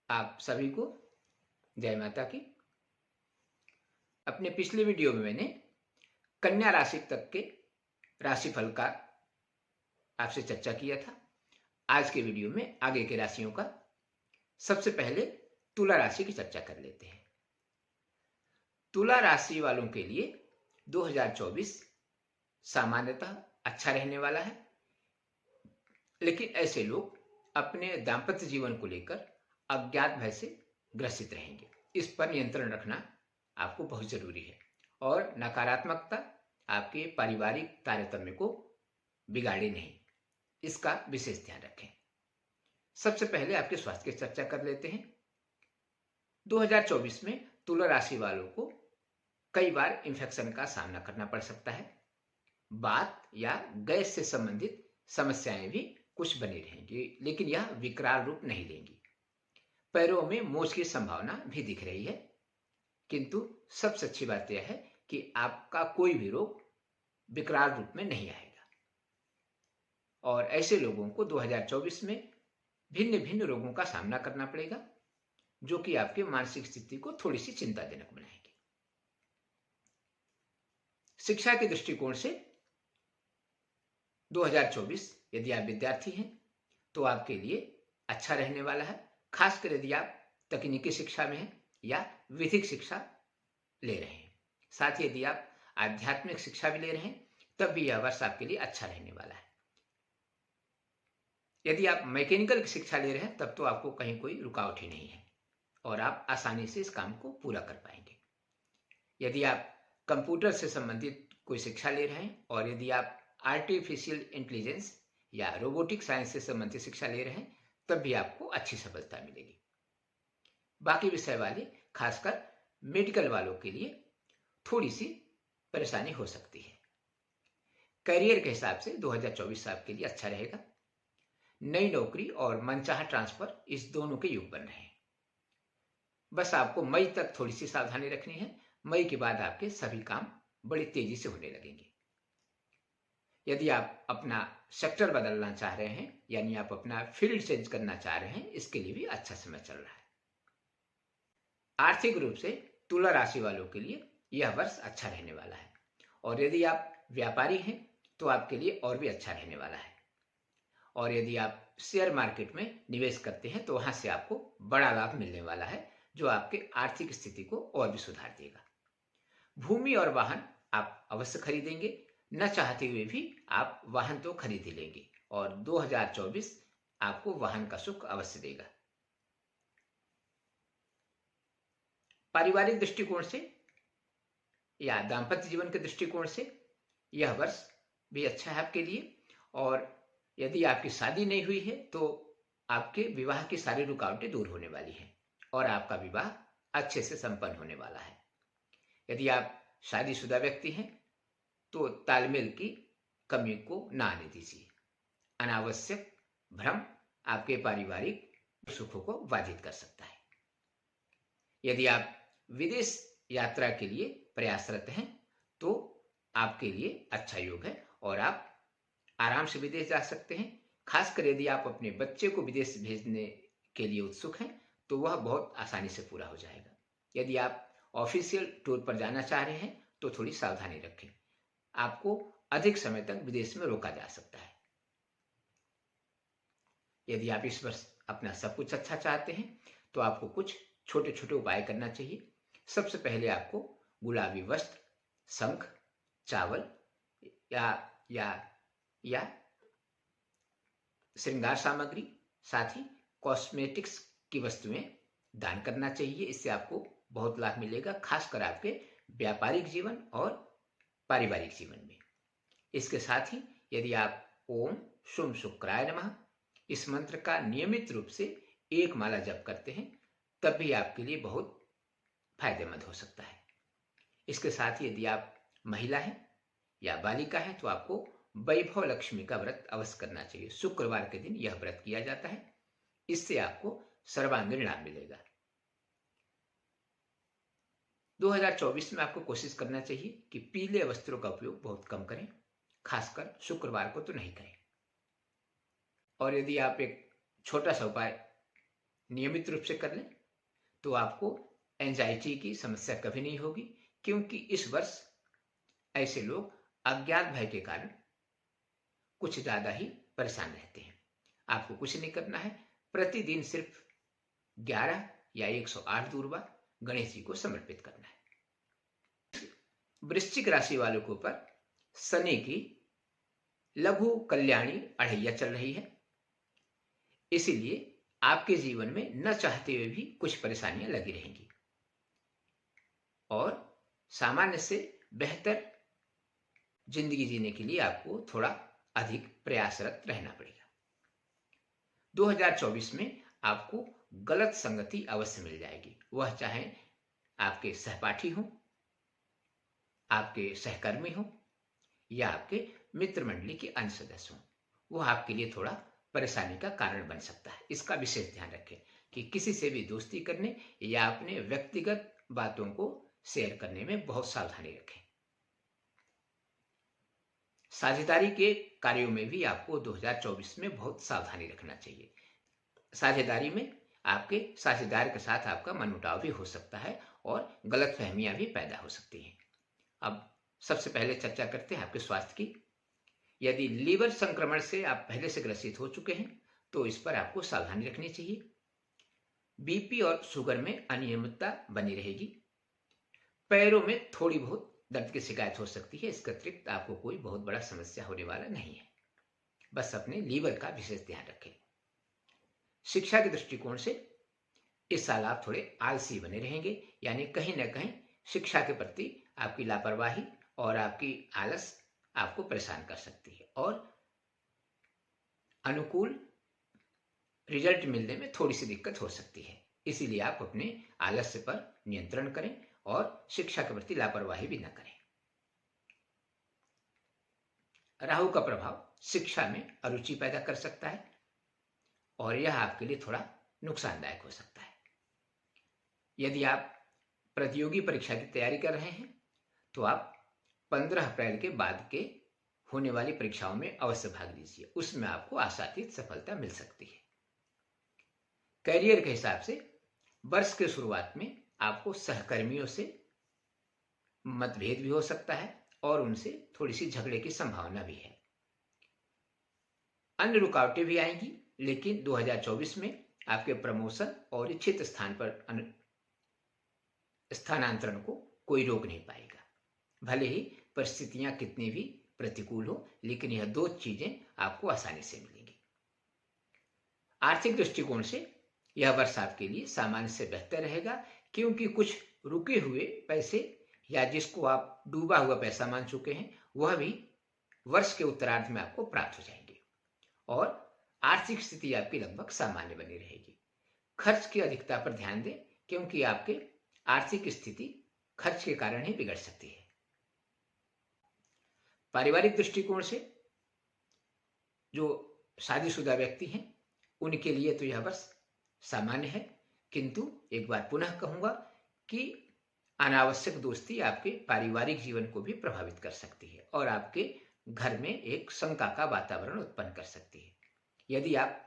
आप सभी को जय माता की। अपने पिछले वीडियो में मैंने कन्या राशि तक के राशिफल का आपसे चर्चा किया था। आज के वीडियो में आगे के राशियों का सबसे पहले तुला राशि की चर्चा कर लेते हैं। तुला राशि वालों के लिए 2024 सामान्यतः अच्छा रहने वाला है, लेकिन ऐसे लोग अपने दाम्पत्य जीवन को लेकर अज्ञात भय से ग्रसित रहेंगे। इस पर नियंत्रण रखना आपको बहुत जरूरी है और नकारात्मकता आपके पारिवारिक तारतम्य को बिगाड़े नहीं, इसका विशेष ध्यान रखें। सबसे पहले आपके स्वास्थ्य की चर्चा कर लेते हैं। 2024 में तुला राशि वालों को कई बार इन्फेक्शन का सामना करना पड़ सकता है। वात या गैस से संबंधित समस्याएं भी कुछ बनी रहेंगी, लेकिन यह विकराल रूप नहीं लेंगी। पैरों में मोच की संभावना भी दिख रही है, किंतु सबसे अच्छी बात यह है कि आपका कोई भी रोग विकराल रूप में नहीं आएगा। और ऐसे लोगों को 2024 में भिन्न भिन्न रोगों का सामना करना पड़ेगा, जो कि आपकी मानसिक स्थिति को थोड़ी सी चिंताजनक बनाएंगे। शिक्षा के दृष्टिकोण से 2024 यदि आप विद्यार्थी हैं तो आपके लिए अच्छा रहने वाला है, खासकर यदि आप तकनीकी शिक्षा में हैं या विधिक शिक्षा ले रहे हैं। साथ ही यदि आप आध्यात्मिक शिक्षा भी ले रहे हैं तब भी यह वर्ष आपके लिए अच्छा रहने वाला है। यदि आप मैकेनिकल शिक्षा ले रहे हैं तब तो आपको कहीं कोई रुकावट ही नहीं है और आप आसानी से इस काम को पूरा कर पाएंगे। यदि आप कंप्यूटर से संबंधित कोई शिक्षा ले रहे हैं और यदि आप आर्टिफिशियल इंटेलिजेंस या रोबोटिक साइंस से संबंधित शिक्षा ले रहे हैं तब भी आपको अच्छी सफलता मिलेगी। बाकी विषय वाले, खासकर मेडिकल वालों के लिए थोड़ी सी परेशानी हो सकती है। करियर के हिसाब से 2024 आपके लिए अच्छा रहेगा। नई नौकरी और मनचाहा ट्रांसफर, इस दोनों के योग बन रहे हैं। बस आपको मई तक थोड़ी सी सावधानी रखनी है। मई के बाद आपके सभी काम बड़ी तेजी से होने लगेंगे। यदि आप अपना सेक्टर बदलना चाह रहे हैं, यानी आप अपना फील्ड चेंज करना चाह रहे हैं, इसके लिए भी अच्छा समय चल रहा है। आर्थिक रूप से तुला राशि वालों के लिए यह वर्ष अच्छा रहने वाला है और यदि आप व्यापारी हैं तो आपके लिए और भी अच्छा रहने वाला है। और यदि आप शेयर मार्केट में निवेश करते हैं तो वहां से आपको बड़ा लाभ मिलने वाला है, जो आपके आर्थिक स्थिति को और भी सुधार देगा। भूमि और वाहन आप अवश्य खरीदेंगे, न चाहते हुए भी आप वाहन तो खरीद ही लेंगे और 2024 आपको वाहन का सुख अवश्य देगा। पारिवारिक दृष्टिकोण से या दाम्पत्य जीवन के दृष्टिकोण से यह वर्ष भी अच्छा है आपके लिए। और यदि आपकी शादी नहीं हुई है तो आपके विवाह की सारी रुकावटें दूर होने वाली हैं और आपका विवाह अच्छे से संपन्न होने वाला है। यदि आप शादीशुदा व्यक्ति हैं तो तालमेल की कमी को ना आने दीजिए। अनावश्यक भ्रम आपके पारिवारिक सुखों को बाधित कर सकता है। यदि आप विदेश यात्रा के लिए प्रयासरत हैं तो आपके लिए अच्छा योग है और आप आराम से विदेश जा सकते हैं। खासकर यदि आप अपने बच्चे को विदेश भेजने के लिए उत्सुक हैं तो वह बहुत आसानी से पूरा हो जाएगा। यदि आप ऑफिशियल टूर पर जाना चाह रहे हैं तो थोड़ी सावधानी रखें, आपको अधिक समय तक विदेश में रोका जा सकता है। यदि आप इस वर्ष अपना सब कुछ अच्छा चाहते हैं तो आपको कुछ छोटे छोटे उपाय करना चाहिए। सबसे पहले आपको गुलाबी वस्त्र, शंख, चावल या श्रृंगार सामग्री, साथ ही कॉस्मेटिक्स की वस्तुएं दान करना चाहिए। इससे आपको बहुत लाभ मिलेगा, खासकर आपके व्यापारिक जीवन और पारिवारिक जीवन में। इसके साथ ही यदि आप ओम शुम शुक्राय नमः इस मंत्र का नियमित रूप से एक माला जप करते हैं तब भी आपके लिए बहुत फायदेमंद हो सकता है। इसके साथ ही यदि आप महिला हैं या बालिका हैं तो आपको वैभव लक्ष्मी का व्रत अवश्य करना चाहिए। शुक्रवार के दिन यह व्रत किया जाता है, इससे आपको सर्वांगीण लाभ मिलेगा। 2024 में आपको कोशिश करना चाहिए कि पीले वस्त्रों का उपयोग बहुत कम करें, खासकर शुक्रवार को तो नहीं करें। और यदि आप एक छोटा सा उपाय नियमित रूप से कर लें तो आपको एंजाइटी की समस्या कभी नहीं होगी, क्योंकि इस वर्ष ऐसे लोग अज्ञात भय के कारण कुछ ज्यादा ही परेशान रहते हैं। आपको कुछ नहीं करना है, प्रतिदिन सिर्फ 11 या 108 दूर्वा गणेश जी को समर्पित करना है। वृश्चिक राशि वालों के ऊपर शनि की लघु कल्याणी अढ़ैया चल रही है, इसीलिए आपके जीवन में न चाहते हुए भी कुछ परेशानियां लगी रहेंगी और सामान्य से बेहतर जिंदगी जीने के लिए आपको थोड़ा अधिक प्रयासरत रहना पड़ेगा। 2024 में आपको गलत संगति अवश्य मिल जाएगी, वह चाहे आपके सहपाठी हो, आपके सहकर्मी हो या आपके मित्र मंडली के अन्य सदस्य हो, वह आपके लिए थोड़ा परेशानी का कारण बन सकता है। इसका विशेष ध्यान रखें कि किसी से भी दोस्ती करने या अपने व्यक्तिगत बातों को शेयर करने में बहुत सावधानी रखें। साझेदारी के कार्यों में भी आपको 2024 में बहुत सावधानी रखना चाहिए। साझेदारी में आपके साझेदार के साथ आपका मनमुटाव भी हो सकता है और गलतफहमियां भी पैदा हो सकती हैं। अब सबसे पहले चर्चा करते हैं आपके स्वास्थ्य की। यदि लीवर संक्रमण से आप पहले से ग्रसित हो चुके हैं तो इस पर आपको सावधानी रखनी चाहिए। बीपी और शुगर में अनियमितता बनी रहेगी। पैरों में थोड़ी बहुत दर्द की शिकायत हो सकती है, इसके अतिरिक्त आपको कोई बहुत बड़ा समस्या होने वाला नहीं है। बस अपने लीवर का विशेष ध्यान रखें। शिक्षा के दृष्टिकोण से इस साल आप थोड़े आलसी बने रहेंगे, यानी कहीं ना कहीं शिक्षा के प्रति आपकी लापरवाही और आपकी आलस आपको परेशान कर सकती है और अनुकूल रिजल्ट मिलने में थोड़ी सी दिक्कत हो सकती है। इसीलिए आप अपने आलस्य पर नियंत्रण करें और शिक्षा के प्रति लापरवाही भी न करें। राहु का प्रभाव शिक्षा में अरुचि पैदा कर सकता है और यह आपके लिए थोड़ा नुकसानदायक हो सकता है। यदि आप प्रतियोगी परीक्षा की तैयारी कर रहे हैं तो आप 15 अप्रैल के बाद के होने वाली परीक्षाओं में अवश्य भाग लीजिए, उसमें आपको आशातीत सफलता मिल सकती है। करियर के हिसाब से वर्ष के शुरुआत में आपको सहकर्मियों से मतभेद भी हो सकता है और उनसे थोड़ी सी झगड़े की संभावना भी है। अन्य रुकावटें भी आएंगी, लेकिन 2024 में आपके प्रमोशन और इच्छित स्थान पर स्थानांतरण को कोई रोक नहीं पाएगा। भले ही परिस्थितियां कितनी भी प्रतिकूल हो, लेकिन यह दो चीजें आपको आसानी से मिलेंगी। आर्थिक दृष्टिकोण से यह वर्ष आपके लिए सामान्य से बेहतर रहेगा, क्योंकि कुछ रुके हुए पैसे या जिसको आप डूबा हुआ पैसा मान चुके हैं वह भी वर्ष के उत्तरार्ध में आपको प्राप्त हो जाएंगे और आर्थिक स्थिति आपकी लगभग सामान्य बनी रहेगी। खर्च की अधिकता पर ध्यान दें, क्योंकि आपके आर्थिक स्थिति खर्च के कारण ही बिगड़ सकती है। पारिवारिक दृष्टिकोण से जो शादीशुदा व्यक्ति हैं उनके लिए तो यह वर्ष सामान्य है, किंतु एक बार पुनः कहूंगा कि अनावश्यक दोस्ती आपके पारिवारिक जीवन को भी प्रभावित कर सकती है और आपके घर में एक शंका का वातावरण उत्पन्न कर सकती है। यदि आप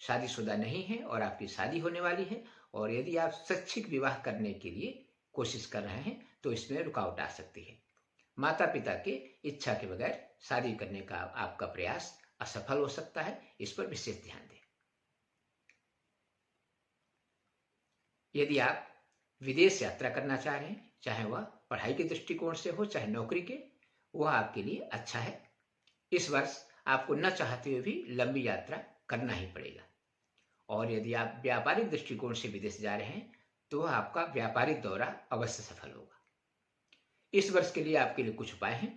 शादीशुदा नहीं हैं और आपकी शादी होने वाली है और यदि आप शैक्षिक विवाह करने के लिए कोशिश कर रहे हैं तो इसमें रुकावट आ सकती है। माता पिता के इच्छा के बगैर शादी करने का आपका प्रयास असफल हो सकता है, इस पर विशेष ध्यान दें। यदि आप विदेश यात्रा करना चाह रहे हैं, चाहे वह पढ़ाई के दृष्टिकोण से हो चाहे नौकरी के, वह आपके लिए अच्छा है। इस वर्ष आपको न चाहते हुए भी लंबी यात्रा करना ही पड़ेगा और यदि आप व्यापारिक दृष्टिकोण से विदेश जा रहे हैं तो वह आपका व्यापारिक दौरा अवश्य सफल होगा। इस वर्ष के लिए आपके लिए कुछ उपाय हैं।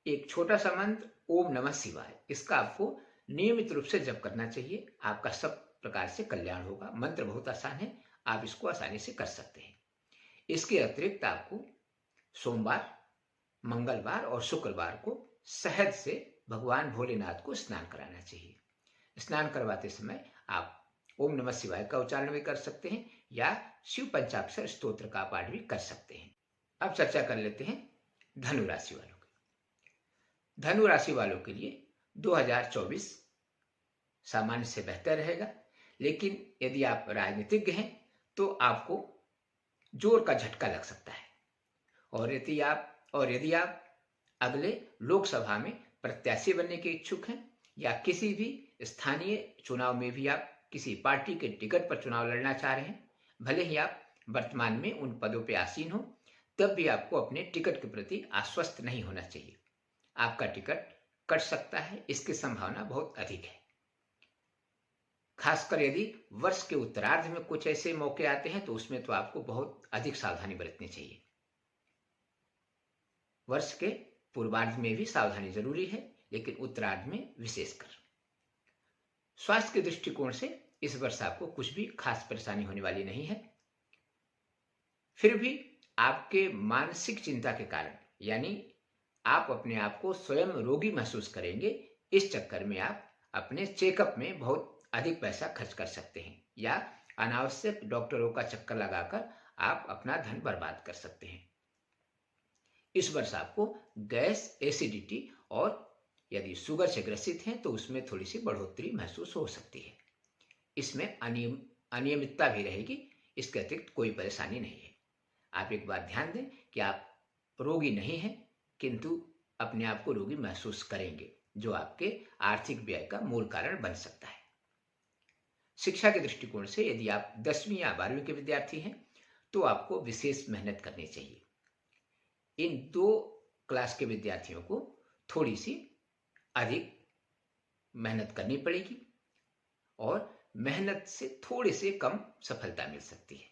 एक छोटा सा मंत्र ओम नमः शिवाय, इसका आपको नियमित रूप से जप करना चाहिए। आपका सब प्रकार से कल्याण होगा। मंत्र बहुत आसान है, आप इसको आसानी से कर सकते हैं। इसके अतिरिक्त आपको सोमवार, मंगलवार और शुक्रवार को शहद से भगवान भोलेनाथ को स्नान कराना चाहिए। स्नान करवाते समय आप ओम नमः शिवाय का उच्चारण भी कर सकते हैं या शिव पंचाक्षर स्तोत्र का पाठ भी कर सकते हैं। अब चर्चा कर लेते हैं धनु राशि वालों की। धनु राशि वालों के लिए 2024 सामान्य से बेहतर रहेगा, लेकिन यदि आप राजनीतिज्ञ हैं तो आपको जोर का झटका लग सकता है। और यदि आप अगले लोकसभा में प्रत्याशी बनने के इच्छुक हैं या किसी भी स्थानीय चुनाव में भी आप किसी पार्टी के टिकट पर चुनाव लड़ना चाह रहे हैं, भले ही आप वर्तमान में उन पदों पर आसीन हो, तब भी आपको अपने टिकट के प्रति आश्वस्त नहीं होना चाहिए। आपका टिकट कट सकता है, इसकी संभावना बहुत अधिक है। खासकर यदि वर्ष के उत्तरार्ध में कुछ ऐसे मौके आते हैं तो उसमें तो आपको बहुत अधिक सावधानी बरतनी चाहिए। वर्ष के पूर्वार्ध में भी सावधानी जरूरी है, लेकिन उत्तरार्ध में विशेषकर। स्वास्थ्य के दृष्टिकोण से इस वर्ष आपको कुछ भी खास परेशानी होने वाली नहीं है। फिर भी आपके मानसिक चिंता के कारण, यानी आप अपने आप को स्वयं रोगी महसूस करेंगे, इस चक्कर में आप अपने चेकअप में बहुत अधिक पैसा खर्च कर सकते हैं या अनावश्यक डॉक्टरों का चक्कर लगाकर आप अपना धन बर्बाद कर सकते हैं। इस वर्ष आपको गैस, एसिडिटी और यदि शुगर से ग्रसित हैं तो उसमें थोड़ी सी बढ़ोतरी महसूस हो सकती है। इसमें अनियमितता भी रहेगी, इसके अतिरिक्त कोई परेशानी नहीं है। आप एक बात ध्यान दें कि आप रोगी नहीं हैं, किंतु अपने आप को रोगी महसूस करेंगे, जो आपके आर्थिक व्यय का मूल कारण बन सकता है। शिक्षा के दृष्टिकोण से यदि आप 10वीं या 12वीं के विद्यार्थी हैं तो आपको विशेष मेहनत करनी चाहिए। इन 2 क्लास के विद्यार्थियों को थोड़ी सी अधिक मेहनत करनी पड़ेगी और मेहनत से थोड़ी से कम सफलता मिल सकती है।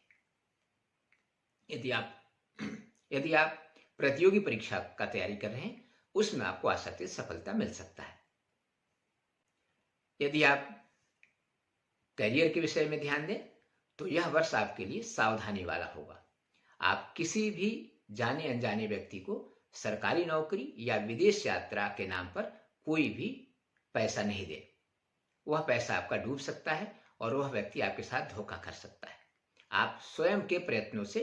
यदि आप प्रतियोगी परीक्षा का तैयारी कर रहे हैं, उसमें आपको आशातीत सफलता मिल सकता है। यदि आप करियर के विषय में ध्यान दें तो यह वर्ष आपके लिए सावधानी वाला होगा। आप किसी भी जाने अनजाने व्यक्ति को सरकारी नौकरी या विदेश यात्रा के नाम पर कोई भी पैसा नहीं दे। वह पैसा आपका डूब सकता है और वह व्यक्ति आपके साथ धोखा कर सकता है। आप स्वयं के प्रयत्नों से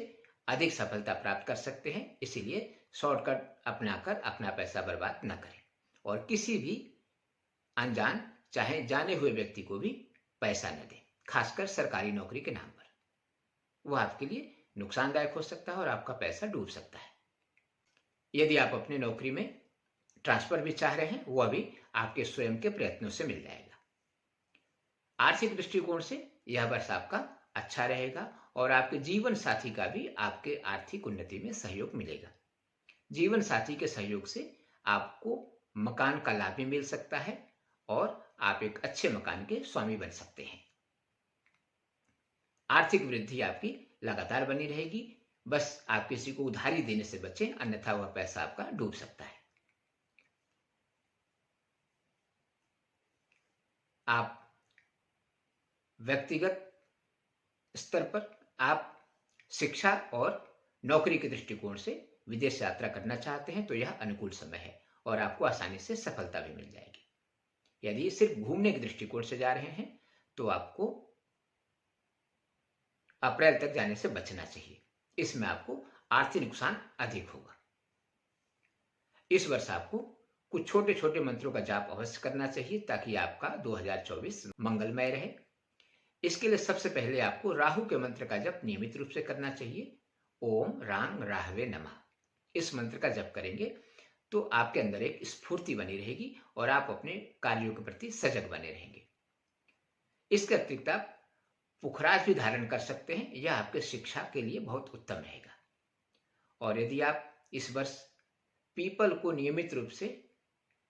अधिक सफलता प्राप्त कर सकते हैं, इसीलिए शॉर्टकट अपनाकर अपना पैसा बर्बाद न करें और किसी भी अनजान चाहे जाने हुए व्यक्ति को भी पैसा न दें, खासकर सरकारी नौकरी के नाम पर। वह आपके लिए नुकसानदायक हो सकता है और आपका पैसा डूब सकता है। यदि आप अपनी नौकरी में ट्रांसफर भी चाह रहे हैं, वह भी आपके स्वयं के प्रयत्नों से मिल जाएगा। आर्थिक दृष्टिकोण से यह वर्ष आपका अच्छा रहेगा और आपके जीवन साथी का भी आपके आर्थिक उन्नति में सहयोग मिलेगा। जीवन साथी के सहयोग से आपको मकान का लाभ भी मिल सकता है और आप एक अच्छे मकान के स्वामी बन सकते हैं। आर्थिक वृद्धि आपकी लगातार बनी रहेगी, बस आप किसी को उधारी देने से बचें, अन्यथा वह पैसा आपका डूब सकता है। आप व्यक्तिगत स्तर पर आप शिक्षा और नौकरी के दृष्टिकोण से विदेश यात्रा करना चाहते हैं तो यह अनुकूल समय है और आपको आसानी से सफलता भी मिल जाएगी। यदि सिर्फ घूमने के दृष्टिकोण से जा रहे हैं तो आपको अप्रैल तक जाने से बचना चाहिए, इसमें आपको आर्थिक नुकसान अधिक होगा। इस वर्ष आपको कुछ छोटे छोटे मंत्रों का जाप अवश्य करना चाहिए ताकि आपका 2024 मंगलमय रहे। इसके लिए सबसे पहले आपको राहु के मंत्र का जप नियमित रूप से करना चाहिए। ओम रांग राहवे नमः। इस मंत्र का जप करेंगे तो आपके अंदर एक स्फूर्ति बनी रहेगी और आप अपने कार्यों के प्रति सजग बने रहेंगे। इसके अतिरिक्त आप पुखराज भी धारण कर सकते हैं, यह आपके शिक्षा के लिए बहुत उत्तम रहेगा। और यदि आप इस वर्ष पीपल को नियमित रूप से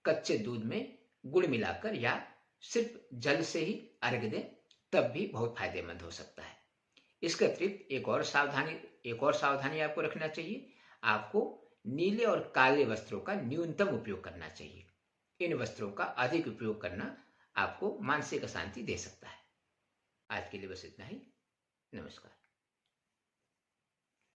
कच्चे दूध में गुड़ मिलाकर या सिर्फ जल से ही अर्घ्य दें, तब भी बहुत फायदेमंद हो सकता है। इसके अतिरिक्त एक और सावधानी आपको रखना चाहिए। आपको नीले और काले वस्त्रों का न्यूनतम उपयोग करना चाहिए। इन वस्त्रों का अधिक उपयोग करना आपको मानसिक अशांति दे सकता है। आज के लिए बस इतना ही। नमस्कार।